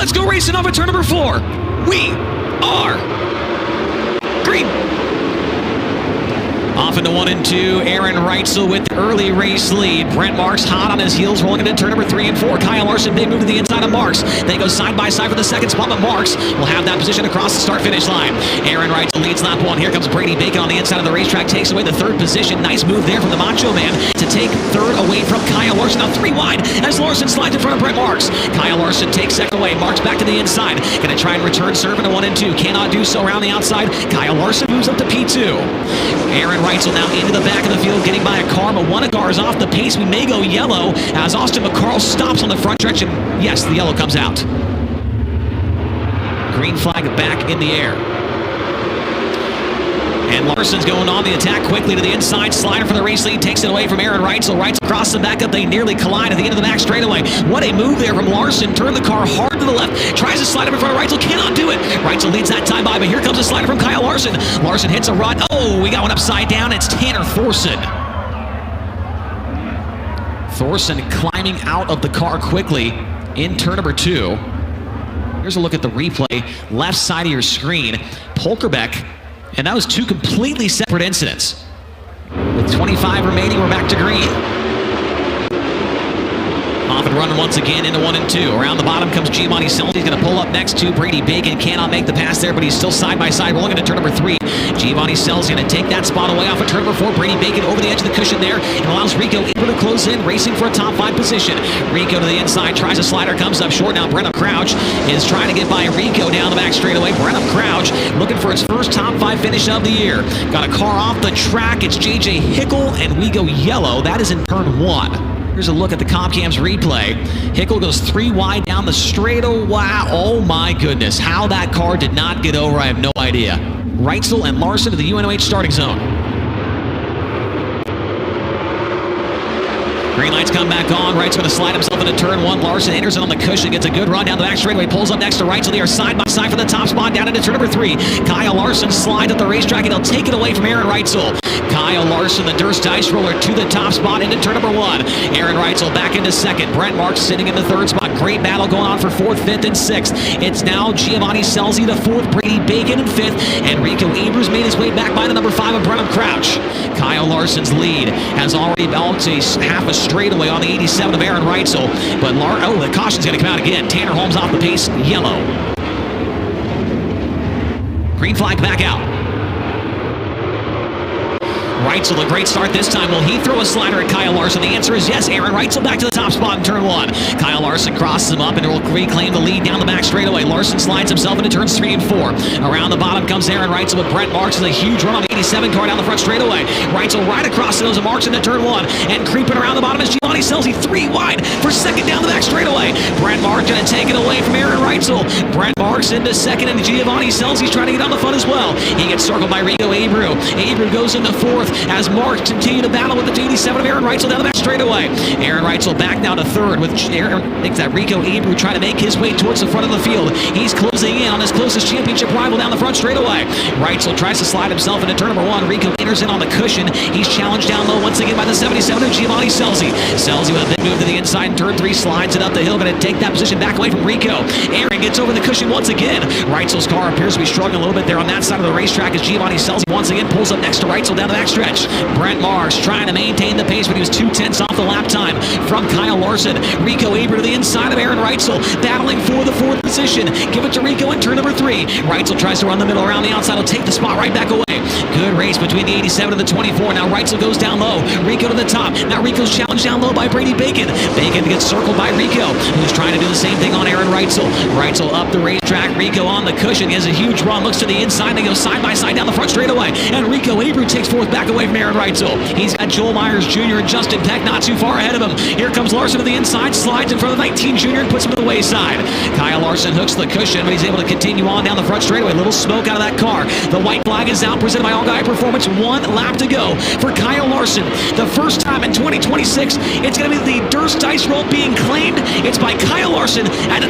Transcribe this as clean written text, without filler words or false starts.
Let's go racing off at turn number 4. We are green. Off into 1 and 2, Aaron Reitzel with the early race lead. Brent Marks hot on his heels, rolling into turn number 3 and 4. Kyle Larson, big move to the inside of Marks. They go side by side for the second spot, but Marks will have that position across the start-finish line. Aaron Reitzel leads lap 1. Here comes Brady Bacon on the inside of the racetrack, takes away the 3rd position. Nice move there from the Macho Man to take 3rd away from Kyle Larson. Now 3 wide as Larson slides in front of Brent Marks. Kyle Larson takes 2nd away. Marks back to the inside. Going to try and return serve into 1 and 2. Cannot do so around the outside. Kyle Larson moves up to P2. Aaron Reitzel now into the back of the field, getting by a car, but one of the cars off the pace. We may go yellow as Austin McCarl stops on the front stretch, and yes, the yellow comes out. Green flag back in the air. And Larson's going on the attack quickly to the inside. Slider for the race lead, takes it away from Aaron Reitzel. Reitzel crosses the back up. They nearly collide at the end of the back straightaway. What a move there from Larson. Turned the car hard to the left. Tries to slide up in front of Reitzel. Cannot do it. Reitzel leads that time by, but here comes a slider from Kyle Larson. Larson hits a rut. Oh, we got one upside down. It's Tanner Thorson. Thorson climbing out of the car quickly in turn number 2. Here's a look at the replay. Left side of your screen. Polkerbeck. And that was 2 completely separate incidents. With 25 remaining, we're back to green. Off and running once again into 1 and 2. Around the bottom comes Giovanni Selzy. He's going to pull up next to Brady Bacon. Cannot make the pass there, but he's still side by side. Rolling into turn number 3. Giovanni Selzy going to take that spot away off of turn number 4. Brady Bacon over the edge of the cushion there and allows Rico able to close in, racing for a top 5 position. Rico to the inside, tries a slider, comes up short. Now Brennan Crouch is trying to get by Rico down the back straightaway. Brennan Crouch looking for his first top 5 finish of the year. Got a car off the track. It's JJ Hickle, and we go yellow. That is in turn 1. Here's a look at the Comcam's replay. Hickle goes 3 wide down the straight. Oh, wow. Oh, my goodness. How that car did not get over, I have no idea. Reitzel and Larson to the UNOH starting zone. Green lights come back on. Wright's going to slide himself into turn 1. Larson enters it on the cushion, gets a good run down the back straightaway, pulls up next to Wright, so they are side by side for the top spot down into turn number 3. Kyle Larson slides at the racetrack, and he'll take it away from Aaron Reitzel. Kyle Larson, the Durst Dice Roller, to the top spot into turn number 1. Aaron Reitzel back into 2nd. Brent Marks sitting in the 3rd spot. Great battle going on for 4th, 5th, and 6th. It's now Giovanni Selzy, the 4th, Brady Bacon in 5th, and Rico Abrams made his way back by the number 5 of Brennan Crouch. Kyle Larson's lead has already balanced half a straightaway on the 87 of Aaron Reitzel, but the caution's going to come out again. Tanner Holmes off the pace, yellow. Green flag back out. Reitzel, a great start this time. Will he throw a slider at Kyle Larson? The answer is yes. Aaron Reitzel back to the top spot in turn 1. Kyle Larson crosses him up and will reclaim the lead down the back straightaway. Larson slides himself into turns 3 and 4. Around the bottom comes Aaron Reitzel, but Brent Marks is a huge run on the 87 car down the front straightaway. Reitzel right across the nose of Marks into turn 1, and creeping around the bottom is Giovanni Selzy, 3 wide for 2nd down the back straightaway. Brent Marks going to take it away from Aaron Reitzel. Brent Marks into 2nd, and Giovanni Selzy's trying to get on the front as well. He gets circled by Rico Abreu. Abreu goes into 4th as Marks continue to battle with the 87 of Aaron Reitzel down the back straightaway. Aaron Reitzel back now to 3rd with Rico Abreu trying to make his way towards the front of the field. He's closing in on his closest championship rival down the front straightaway. Reitzel tries to slide himself into turn number 1. Rico enters in on the cushion. He's challenged down low once again by the 77 of Giovanni Selzy. Selzy with a big move to the inside in turn 3, slides it up the hill, going to take that position back away from Rico. Aaron gets over the cushion once again. Reitzel's car appears to be struggling a little bit there on that side of the racetrack as Giovanni Selzy once again pulls up next to Reitzel down the backstretch. Brent Marks trying to maintain the pace, but he was 2/10 off the lap time from Kyle Larson. Rico Abreu to the inside of Aaron Reitzel, battling for the 4th position. Give it to Rico in turn number 3. Reitzel tries to run the middle around the outside. He'll take the spot right back away. Good race between the 87 and the 24. Now Reitzel goes down low. Rico to the top. Now Rico's challenged down low by Brady Bacon. Bacon gets circled by Rico, who's trying to do the same thing on Aaron Reitzel. Reitzel up the racetrack. Rico on the cushion. He has a huge run. Looks to the inside. They go side by side down the front straightaway. And Rico Abreu takes 4th back away from Aaron Reitzel. He's got Joel Myers Jr. and Justin Peck not too far ahead of him. Here comes Larson to the inside, slides in front of the 19 Jr. and puts him to the wayside. Kyle Larson hooks the cushion, but he's able to continue on down the front straightaway. Little smoke out of that car. The white flag is out, presented by All Guy Performance. 1 lap to go for Kyle Larson. The first time in 2026, it's going to be the Durst Dice Roll being claimed. It's by Kyle Larson at the